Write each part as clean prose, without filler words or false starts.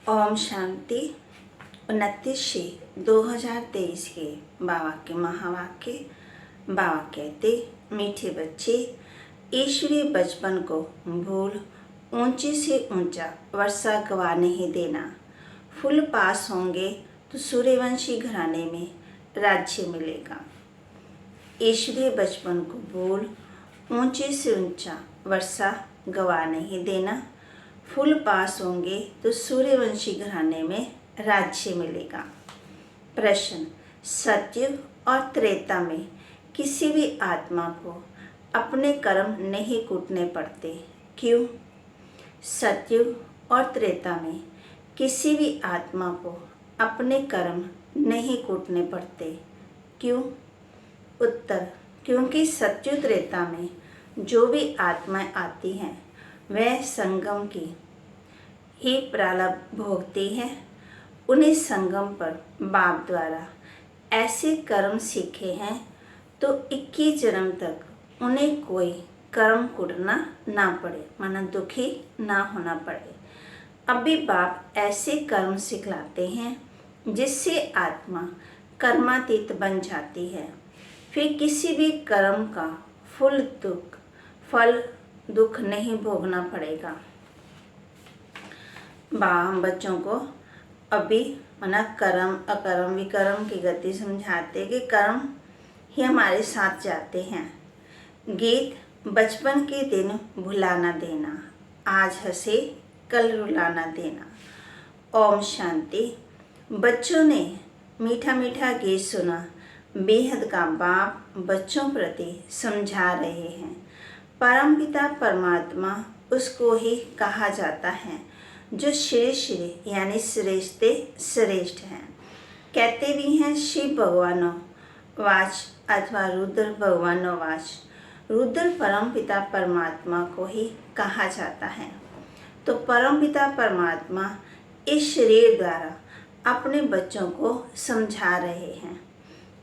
ओम शांति। 29/6/2023 के बाबा के महावाक्य। बाबा कहते, मीठे बच्चे, ईश्वरीय बचपन को भूल ऊंचे से ऊंचा वर्षा गवा नहीं देना। फूल पास होंगे तो सूर्यवंशी घराने में राज्य मिलेगा। ईश्वरीय बचपन को भूल ऊंचे से ऊंचा वर्षा गवा नहीं देना। फूल पास होंगे तो सूर्यवंशी घराने में राज्य मिलेगा। प्रश्न, सतयुग और त्रेता में किसी भी आत्मा को अपने कर्म नहीं कूटने पड़ते, क्यों? सतयुग और त्रेता में किसी भी आत्मा को अपने कर्म नहीं कूटने पड़ते, क्यों? उत्तर, क्योंकि सतयुग त्रेता में जो भी आत्माएं आती हैं वह संगम की ही प्रारब्ध भोगती हैं। उन्हें संगम पर बाप द्वारा ऐसे कर्म सीखे हैं तो 21 जन्म तक उन्हें कोई कर्म कुटना ना पड़े, माना दुखी ना होना पड़े। अभी बाप ऐसे कर्म सिखलाते हैं जिससे आत्मा कर्मातीत बन जाती है। फिर किसी भी कर्म का फल दुख नहीं भोगना पड़ेगा। हम बच्चों को अभी माना कर्म अकर्म विकर्म की गति समझाते कि कर्म ही हमारे साथ जाते हैं। गीत, बचपन के दिन भुलाना देना, आज हंसे कल रुलाना देना। ओम शांति। बच्चों ने मीठा मीठा गीत सुना। बेहद का बाप बच्चों प्रति समझा रहे हैं। परमपिता परमात्मा उसको ही कहा जाता है जो श्री श्री यानी श्रेष्ठ श्रेष्ठ हैं। कहते भी हैं शिव भगवानो वाच अथवा रुद्र भगवानो वाच। रुद्र परमपिता परमात्मा को ही कहा जाता है। तो परमपिता परमात्मा इस शरीर द्वारा अपने बच्चों को समझा रहे हैं।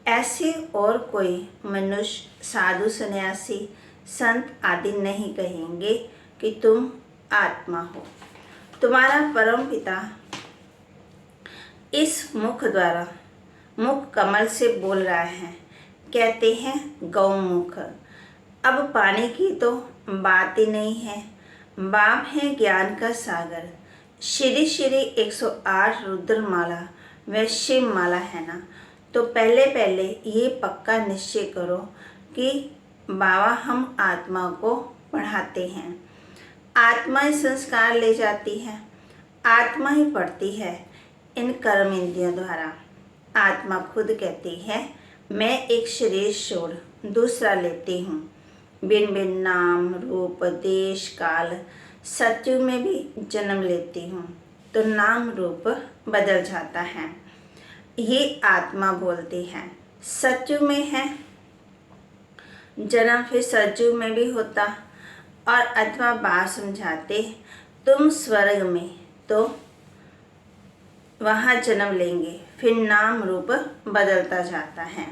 ऐसे और कोई मनुष्य, साधु, सन्यासी, संत आदि नहीं कहेंगे कि तुम आत्मा हो। तुम्हारा परम पिता इस मुख द्वारा मुख कमल से बोल रहा है। कहते हैं गौमुख। अब पानी की तो बात ही नहीं है। बाप है ज्ञान का सागर। श्री श्री 108 रुद्रमाला व शिव माला है ना। तो पहले ये पक्का निश्चय करो कि बाबा हम आत्मा को पढ़ाते हैं। आत्मा ही संस्कार ले जाती है, आत्मा ही पढ़ती है इन कर्म इंद्रियों द्वारा। आत्मा खुद कहती है मैं एक शरीर छोड़ दूसरा लेती हूँ। बिन बिन नाम रूप देश काल सतयुग में भी जन्म लेती हूँ तो नाम रूप बदल जाता है। ये आत्मा बोलती है। सतयुग में है जन्म, फिर सतयुग में भी होता। और अथवा बात समझाते तुम स्वर्ग में तो वहाँ जन्म लेंगे, फिर नाम रूप बदलता जाता है।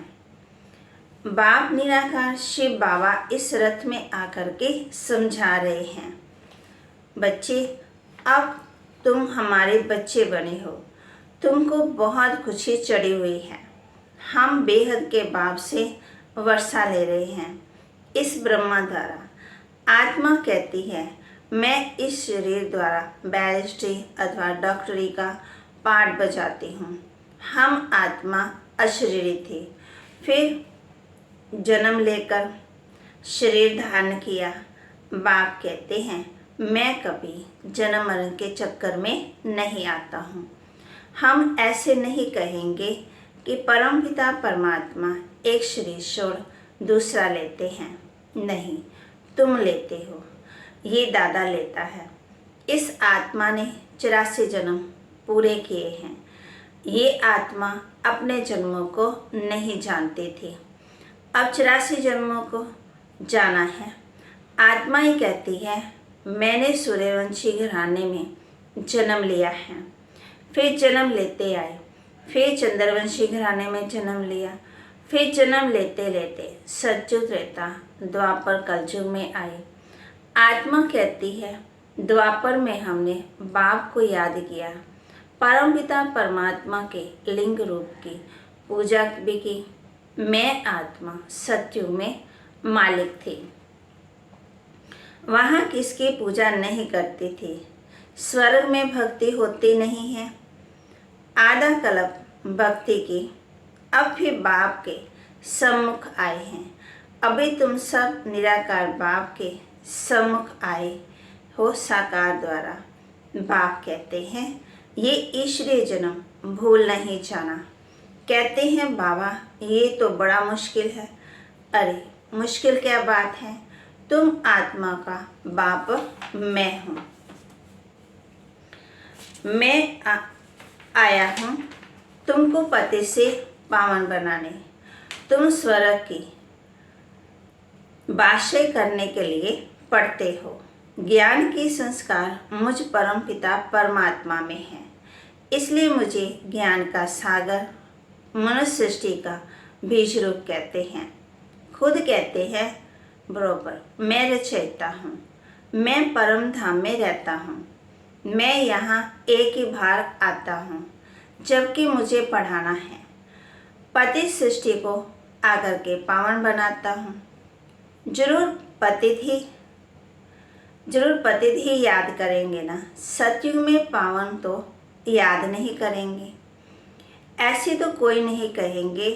बाप निराकार शिव बाबा इस रथ में आकर के समझा रहे हैं। बच्चे, अब तुम हमारे बच्चे बने हो, तुमको बहुत खुशी चढ़ी हुई है। हम बेहद के बाप से वर्षा ले रहे हैं इस ब्रह्मा द्वारा। आत्मा कहती है मैं इस शरीर द्वारा बैरिस्ट्री अथवा डॉक्टरी का पाठ बजाती हूँ। हम आत्मा अशरीरी थे, फिर जन्म लेकर शरीर धारण किया। बाप कहते हैं मैं कभी जन्म मरण के चक्कर में नहीं आता हूँ। हम ऐसे नहीं कहेंगे कि परमपिता परमात्मा एक शरीर छोड़ दूसरा लेते हैं। नहीं, तुम लेते हो, ये दादा लेता है। इस आत्मा ने 84 जन्म पूरे किए हैं। ये आत्मा अपने जन्मों को नहीं जानती थी, अब 84 जन्मों को जाना है। आत्मा ही कहती है मैंने सूर्यवंशी घराने में जन्म लिया है, फिर जन्म लेते आए, फिर चंद्रवंशी घराने में जन्म लिया, फिर जन्म लेते लेते सतयुग त्रेता द्वापर कलयुग में आए। आत्मा कहती है द्वापर में हमने बाप को याद किया, परमपिता परमात्मा के लिंग रूप की पूजा भी की। मैं आत्मा सतयुग में मालिक थी, वहाँ किसकी पूजा नहीं करती थी। स्वर्ग में भक्ति होती नहीं है। आधा कल्प भक्ति की, अब फिर बाप के सम्मुख आए हैं। अभी तुम सब निराकार बाप के सम्मुख आए हो साकार द्वारा। बाप कहते हैं ये ईश्वरीय जन्म भूल नहीं जाना। कहते हैं बाबा ये तो बड़ा मुश्किल है। अरे मुश्किल क्या बात है, तुम आत्मा का बाप मैं हूँ। मैं आया हूँ तुमको पति से पावन बनाने। तुम स्वर्ग की बादशाही करने के लिए पढ़ते हो। ज्ञान के संस्कार मुझ परम पिता परमात्मा में है, इसलिए मुझे ज्ञान का सागर मनुष्य सृष्टि का बीज रूप कहते हैं। खुद कहते हैं बरोबर मैं रचयिता हूँ, मैं परम धाम में रहता हूँ। मैं यहाँ एक ही बार आता हूँ जबकि मुझे पढ़ाना है। पति सृष्टि को आकर के पावन बनाता हूँ। जरूर पतित ही याद करेंगे ना, सतयुग में पावन तो याद नहीं करेंगे। ऐसे तो कोई नहीं कहेंगे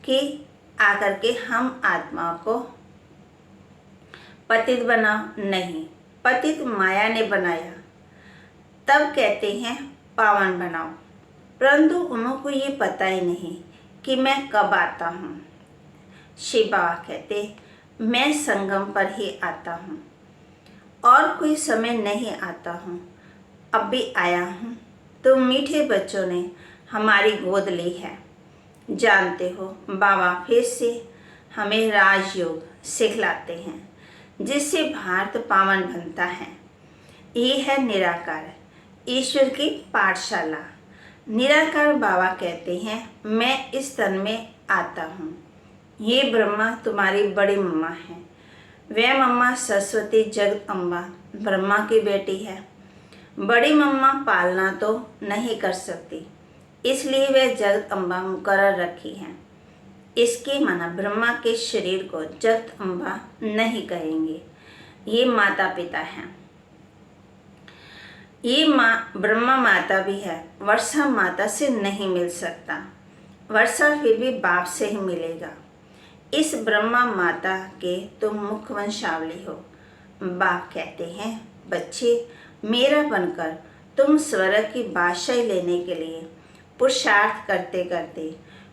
कि आकर के हम आत्मा को पतित बनाओ। नहीं, पतित माया ने बनाया, तब कहते हैं पावन बनाओ। परंतु उनको ये पता ही नहीं कि मैं कब आता हूँ। शिव बाबा कहते मैं संगम पर ही आता हूँ और कोई समय नहीं आता हूँ। अब भी आया हूँ। तुम मीठे बच्चों ने हमारी गोद ली है। जानते हो बाबा फिर से हमें राजयोग सिखलाते हैं जिससे भारत पावन बनता है। ये है निराकार ईश्वर की पाठशाला। निराकार बाबा कहते हैं मैं इस तन में आता हूँ। ये ब्रह्मा तुम्हारी बड़ी मम्मा है। वह मम्मा सरस्वती जगदम्बा ब्रह्मा की बेटी है। बड़ी मम्मा पालना तो नहीं कर सकती, इसलिए वह जगदम्बा मुकर्रर रखी है। इसके माना ब्रह्मा के शरीर को जगदम्बा नहीं कहेंगे, ये माता पिता हैं। ये माँ ब्रह्मा माता भी है। वर्षा माता से नहीं मिल सकता, वर्षा फिर भी बाप से ही मिलेगा। इस ब्रह्मा माता के तुम मुख्य वंशावली हो। बाप कहते हैं बच्चे मेरा बनकर तुम स्वर्ग की बादशाही लेने के लिए पुरुषार्थ करते करते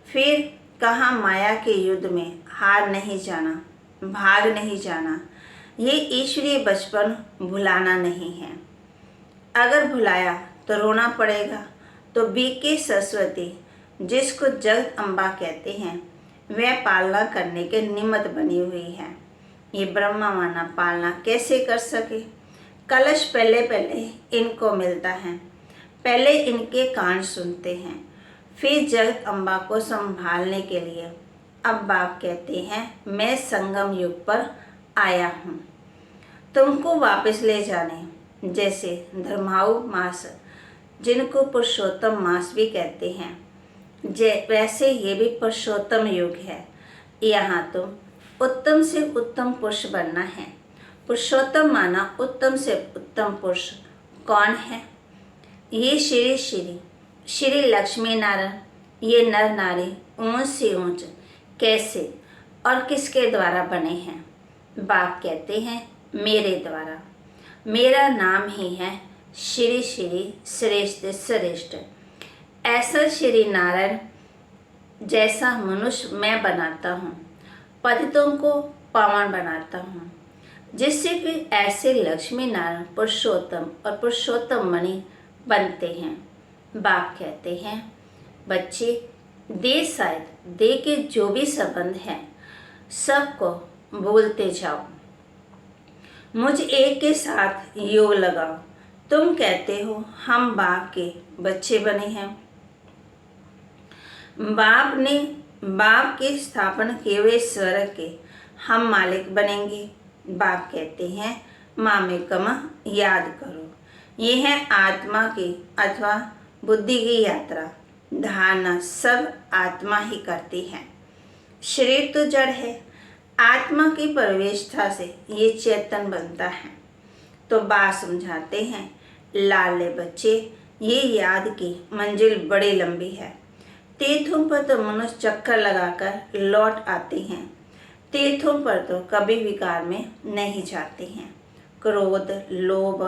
फिर कहाँ माया के युद्ध में हार नहीं जाना, भाग नहीं जाना। ये ईश्वरीय बचपन भुलाना नहीं है। अगर भुलाया तो रोना पड़ेगा। तो बीके सरस्वती जिसको जगदम्बा कहते हैं वह पालना करने के निमित्त बनी हुई है। ये ब्रह्मा माना पालना कैसे कर सके। कलश पहले पहले इनको मिलता है, पहले इनके कान सुनते हैं, फिर जगदम्बा को संभालने के लिए अब बाप कहते हैं मैं संगम युग पर आया हूँ तुमको वापस ले जाने। जैसे धर्माऊ मास जिनको पुरुषोत्तम मास भी कहते हैं, वैसे ये भी पुरुषोत्तम युग है। यहाँ तुम उत्तम से उत्तम पुरुष बनना है। पुरुषोत्तम माना उत्तम से उत्तम पुरुष कौन है। ये श्री लक्ष्मी नारायण, ये नर नारी ऊंच से ऊंच कैसे और किसके द्वारा बने हैं। बाप कहते हैं मेरे द्वारा। मेरा नाम ही है श्री श्रेष्ठ श्रेष्ठ। ऐसा श्री नारायण जैसा मनुष्य मैं बनाता हूँ, पतितों को पावन बनाता हूँ, जिससे फिर ऐसे लक्ष्मी नारायण पुरुषोत्तम और पुरुषोत्तम मणि बनते हैं। बाप कहते हैं बच्चे दे शायद दे के जो भी संबंध हैं सबको बोलते जाओ, मुझ एक के साथ योग लगाओ। तुम कहते हो हम बाप के बच्चे बने हैं। बाप के स्थापन किए हुए स्वर्ग के हम मालिक बनेंगे। बाप कहते हैं माँ में कमा याद करो। ये है आत्मा की अथवा बुद्धि की यात्रा, धारणा सब आत्मा ही करती है। शरीर तो जड़ है, आत्मा की प्रवेशता से ये चेतन बनता है। तो बात समझाते हैं, लाले बच्चे, ये याद की मंजिल बड़ी लंबी है। तीर्थों पर तो मनुष्य चक्कर लगाकर लौट आते हैं, तीर्थों पर तो कभी विकार में नहीं जाते हैं। क्रोध, लोभ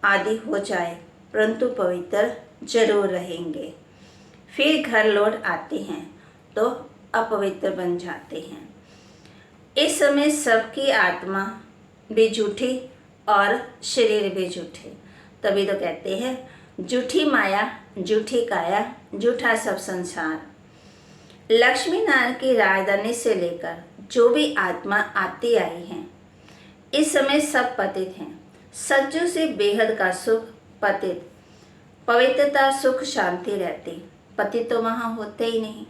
आदि हो जाए परंतु पवित्र जरूर रहेंगे। फिर घर लौट आते हैं तो अपवित्र बन जाते हैं। इस समय सबकी आत्मा भी झूठी और शरीर भी झूठे। तभी तो कहते हैं, झूठी माया, झूठी काया, झूठा सब संसार। लक्ष्मी नारायण की राजधानी से लेकर जो भी आत्मा आती आई हैं, इस समय सब पतित हैं। सज्जों से बेहद का सुख पतित, पवित्रता, सुख, शांति रहती। पतित तो वहाँ होते ही नहीं।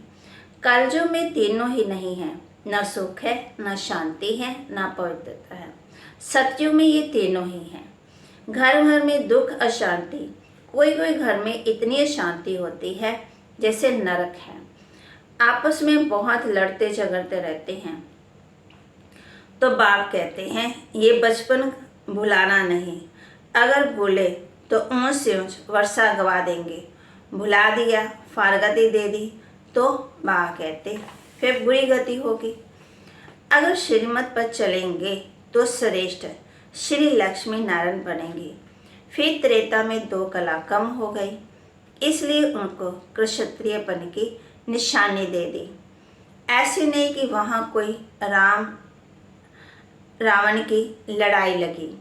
कलयुग में तीनों ही नहीं है, न सुख है, न शांति है, न पवित्रता है। सतयुग में ये तीनों ही हैं। घर घर में दुख, अशांति, कोई कोई घर में इतनी अशांति होती है जैसे नरक है। आपस में बहुत लड़ते झगड़ते रहते हैं। तो बाप कहते हैं, ये बचपन भुलाना नहीं, अगर भूले तो ऊंच से ऊंच वर्षा गवा देंगे। भुला दिया, फारगति दे दी तो बाबा कहते फिर बुरी गति होगी। अगर श्रीमत पर चलेंगे तो श्रेष्ठ श्री लक्ष्मी नारायण बनेंगे। फिर त्रेता में 2 कला कम हो गई, इसलिए उनको क्षत्रियपन की निशानी दे दी। ऐसे नहीं कि वहाँ कोई रावण की लड़ाई लगी।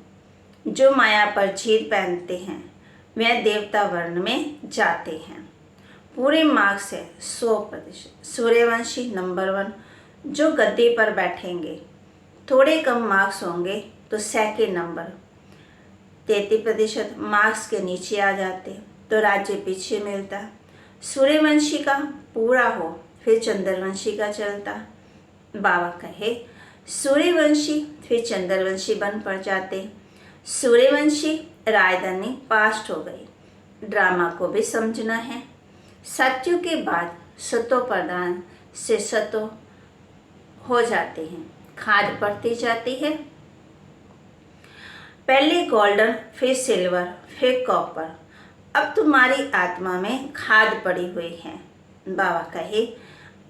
जो माया पर जीत पहनते हैं वह देवता वर्ण में जाते हैं। पूरे मार्क्स से 100% सूर्यवंशी नंबर 1 जो गद्दी पर बैठेंगे। थोड़े कम मार्क्स होंगे तो सेकंड नंबर, 33% मार्क्स के नीचे आ जाते तो राज्य पीछे मिलता। सूर्यवंशी का पूरा हो फिर चंद्रवंशी का चलता। बाबा कहे सूर्यवंशी फिर चंद्रवंशी बन पड़ जाते। सूर्यवंशी राजधानी पास्ट हो गई। ड्रामा को भी समझना है। सत्यु के बाद सतो प्रधान से सतो हो जाते हैं, खाद बढ़ती जाती है। पहले गोल्डन, फिर सिल्वर, फिर कॉपर। अब तुम्हारी आत्मा में खाद पड़ी हुई है। बाबा कहे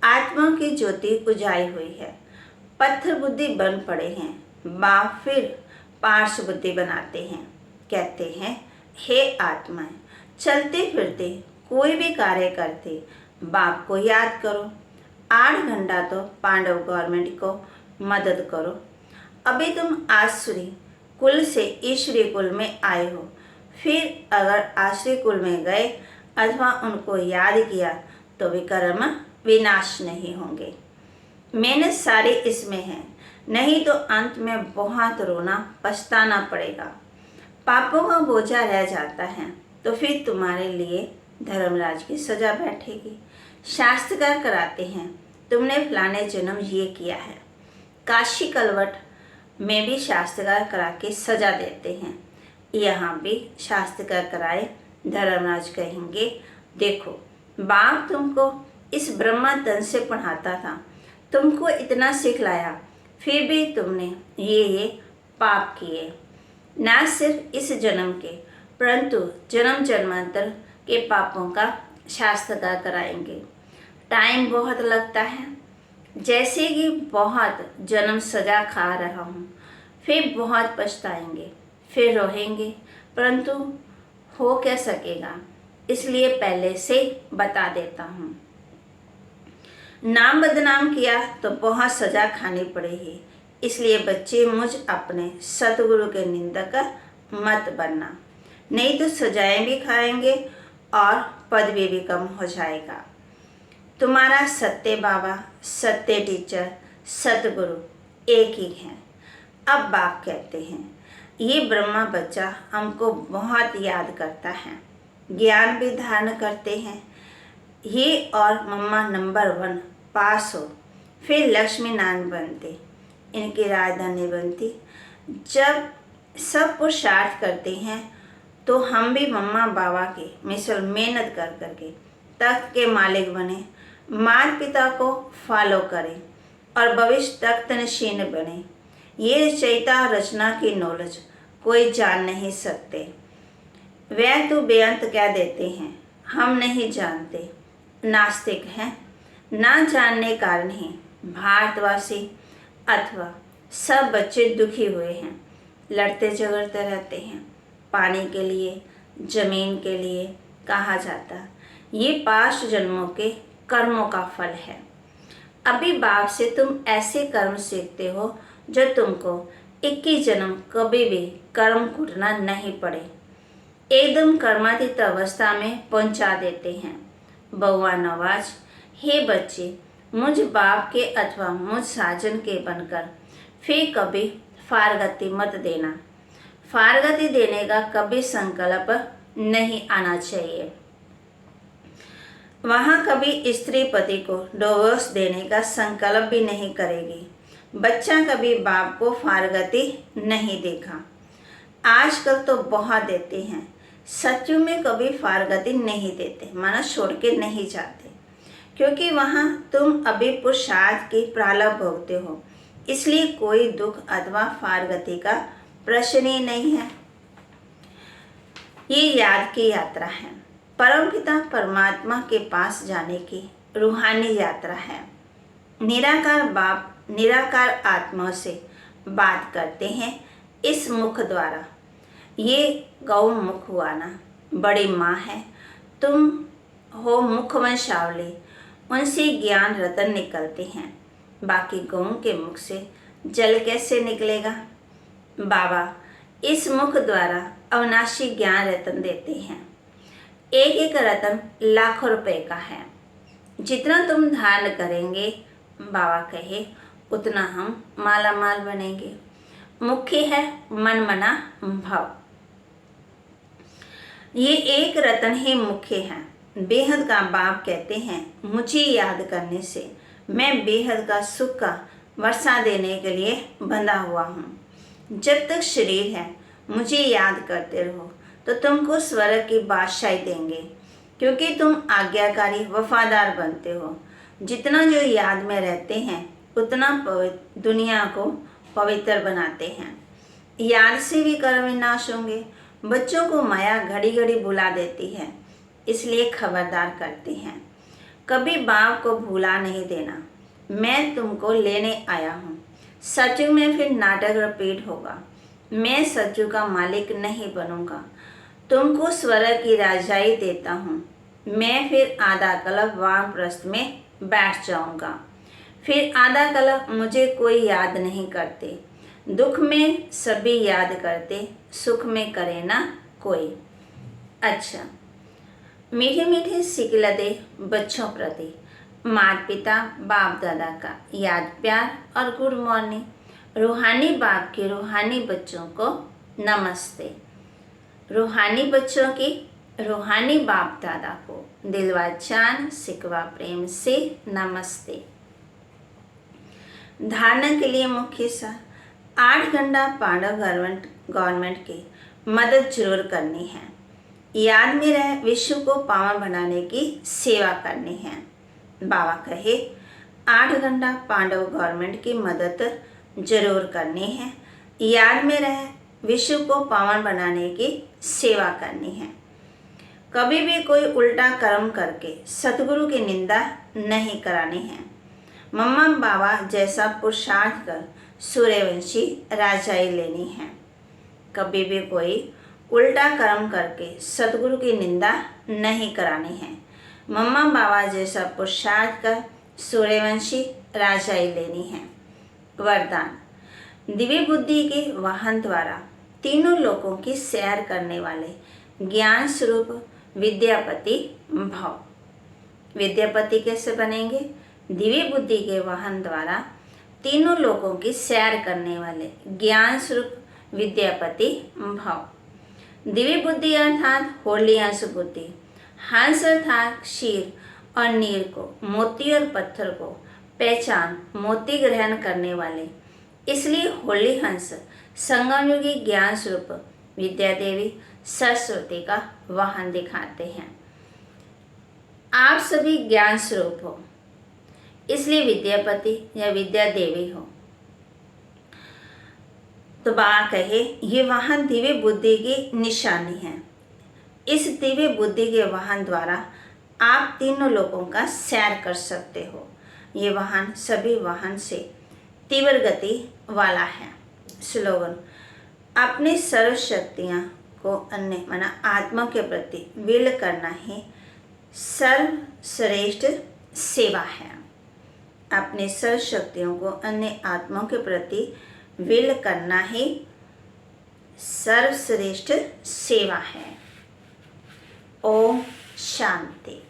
आत्मा की ज्योति उजाई हुई है, पत्थर बुद्धि बन पड़े हैं। बाप फिर पार्श बुद्धि बनाते हैं। कहते हैं, हे आत्माएं, चलते फिरते कोई भी कार्य करते बाप को याद करो। 8 घंटा तो पांडव गवर्नमेंट को मदद करो। अभी तुम आसुरी कुल से ईश्वरी कुल में आए हो। फिर अगर आसुरी कुल में गए अथवा उनको याद किया तो विकर्म विनाश नहीं होंगे। मेहनत सारी इसमें है, नहीं तो अंत में बहुत रोना पछताना पड़ेगा। पापों का बोझा रह जाता है तो फिर तुम्हारे लिए धर्मराज की सजा बैठेगी। शास्त्रकार कराते हैं, तुमने फलाने जन्म ये किया है। काशी कलवट में भी शास्त्रकार करा के सजा देते हैं। यहाँ भी शास्त्रकार कराए। धर्मराज कहेंगे, देखो बाप तुमको इस ब्रह्मा तन से पढ़ाता था, तुमको इतना सिखलाया, फिर भी तुमने ये पाप किए। न सिर्फ इस जन्म के परंतु जन्म जन्मांतर के पापों का शास्त्रकार कराएंगे। टाइम बहुत लगता है, जैसे कि बहुत जन्म सजा खा रहा हूँ, फिर बहुत पछताएंगे, फिर रोएंगे, परंतु हो क्या सकेगा, इसलिए पहले से बता देता हूँ। नाम बदनाम किया तो बहुत सजा खानी पड़ेगी, इसलिए बच्चे मुझ अपने सतगुरु के निंदक मत बनना, नहीं तो सजाएं भी खाएंगे और पदवी भी कम हो जाएगा। तुम्हारा सत्य बाबा, सत्य टीचर, सतगुरु एक ही है। अब बाप कहते हैं, ये ब्रह्मा बच्चा हमको बहुत याद करता है, ज्ञान भी धारण करते हैं। ये और मम्मा नंबर 1 पास हो, फिर लक्ष्मी नारायण बनते, इनकी राजधानी बनती। जब सब पुरुषार्थ करते हैं तो हम भी मम्मा बाबा के मिसल मेहनत कर करके तख्त के मालिक बने, माता पिता को फॉलो करें और भविष्य तख्त नशीन बने। ये रचयिता रचना की नॉलेज कोई जान नहीं सकते। वह तो बेअंत कह देते हैं, हम नहीं जानते। नास्तिक हैं, ना जानने कारण ही भारतवासी अथवा सब बच्चे दुखी हुए हैं, लड़ते झगड़ते रहते हैं। पानी के लिए, जमीन के लिए कहा जाता, ये 5 जन्मों के कर्मों का फल है। अभी बाप से तुम ऐसे कर्म सीखते हो जो तुमको 21 जन्म कभी भी कर्म कूटना नहीं पड़े, एकदम कर्मातीत अवस्था में पहुंचा देते हैं। बउआ नवाज, हे बच्चे, मुझ बाप के अथवा मुझ साजन के बनकर फिर कभी फारगति मत देना। फारगति देने का कभी संकल्प नहीं आना चाहिए। वहाँ कभी स्त्री पति को डिवोर्स देने का संकल्प भी नहीं करेगी। बच्चा कभी बाप को फारगति नहीं देखा। आजकल तो बहुत देते हैं, सच्चू में कभी फारगति नहीं देते, माना छोड़ के नहीं जाते, क्योंकि वहाँ तुम अभी पुरुषार्थ की प्रारब्ध भोगते हो, इसलिए कोई दुख अथवा फारगति का प्रश्न ही नहीं है। ये याद की यात्रा है, परमपिता परमात्मा के पास जाने की रूहानी यात्रा है। निराकार बाप निराकार आत्मा से बात करते हैं इस मुख द्वारा। ये गौ मुख हुआ ना, बड़ी माँ है, तुम हो मुखवंशावली, उनसे ज्ञान रतन निकलते हैं। बाकी गौ के मुख से जल कैसे निकलेगा? बाबा इस मुख द्वारा अविनाशी ज्ञान रतन देते हैं। एक एक रतन लाखों रुपए का है। जितना तुम धारण करेंगे, बाबा कहे, उतना हम माला माल बनेंगे। मुख्य है मन मना भाव। ये एक रतन ही मुख्य है। बेहद का बाप कहते हैं, मुझे याद करने से मैं बेहद का सुख का वर्षा देने के लिए बंधा हुआ हूँ। जब तक शरीर है, मुझे याद करते रहो तो तुमको स्वर्ग की बादशाही देंगे, क्योंकि तुम आज्ञाकारी वफादार बनते हो। जितना जो याद में रहते हैं, उतना दुनिया को पवित्र बनाते हैं। याद से भी कर्म विनाश होंगे। बच्चों को माया घड़ी घड़ी भुला देती है, इसलिए खबरदार करते हैं, कभी बाप को भुला नहीं देना। मैं तुमको लेने आया हूँ। सचू में फिर नाटक रिपीट होगा। मैं सचू का मालिक नहीं बनूंगा। तुमको स्वर्ग की राजाई देता हूँ। मैं फिर आधा कल्प वानप्रस्थ में बैठ जाऊंगा। फिर आधा कल्प मुझे कोई याद नहीं करते। दुख में सभी याद करते, सुख में करे ना कोई। अच्छा, मीठे मीठे सिकलते बच्चों प्रति माता पिता बाप दादा का याद प्यार और गुड मॉर्निंग। रूहानी बाप के रूहानी बच्चों को नमस्ते। रूहानी बच्चों की रूहानी बाप दादा को दिलवा जान सिकवा प्रेम से नमस्ते। धारणा के लिए मुख्य सार 8 घंटा पांडव गवर्नमेंट की मदद जरूर करनी है। याद में रहे विश्व को पावन बनाने की सेवा करनी है। बाबा कहे 8 घंटा पांडव गवर्नमेंट की मदद जरूर करनी है। याद में रहे विश्व को पावन बनाने की सेवा करनी है। कभी भी कोई उल्टा कर्म करके सतगुरु की निंदा नहीं करानी है। मम्मा बाबा जैसा पुरुषार्थ कर सूर्यवंशी राजाई लेनी है। कभी भी कोई उल्टा कर्म करके सतगुरु की निंदा नहीं करानी है। मम्मा बाबा जैसा पुरुषार्थ कर सूर्यवंशी राजाई लेनी है। वरदान, दिव्य बुद्धि के वाहन द्वारा तीनों लोकों की सैर करने वाले ज्ञान स्वरूप विद्यापति भव। विद्यापति कैसे बनेंगे? दिव्य बुद्धि के वाहन द्वारा तीनों लोकों की सैर करने वाले ज्ञान स्वरूप विद्यापति भव। दिव्य बुद्धि अर्थात होली अंश बुद्धि। हंस अर्थात क्षीर और नीर को, मोती और पत्थर को पहचान मोती ग्रहण करने वाले, इसलिए होली हंस संगम युगी ज्ञान स्वरूप विद्या देवी सरस्वती का वाहन दिखाते हैं। आप सभी ज्ञान स्वरूप हो, इसलिए विद्यापति या विद्या देवी हो। तो बाबा कहे ये वाहन दिव्य बुद्धि की निशानी है। इस दिव्य बुद्धि के वाहन द्वारा आप तीनों लोगों का सैर कर सकते हो। ये वाहन सभी वाहन से तीव्र गति वाला है। स्लोगन, अपनी सर्व शक्तियाँ को अन्य माना आत्मा के प्रति विल करना ही सर्वश्रेष्ठ सेवा है। अपनी सर्व शक्तियों को अन्य आत्माओं के प्रति विल करना ही सर्वश्रेष्ठ सेवा है। ओम शांति।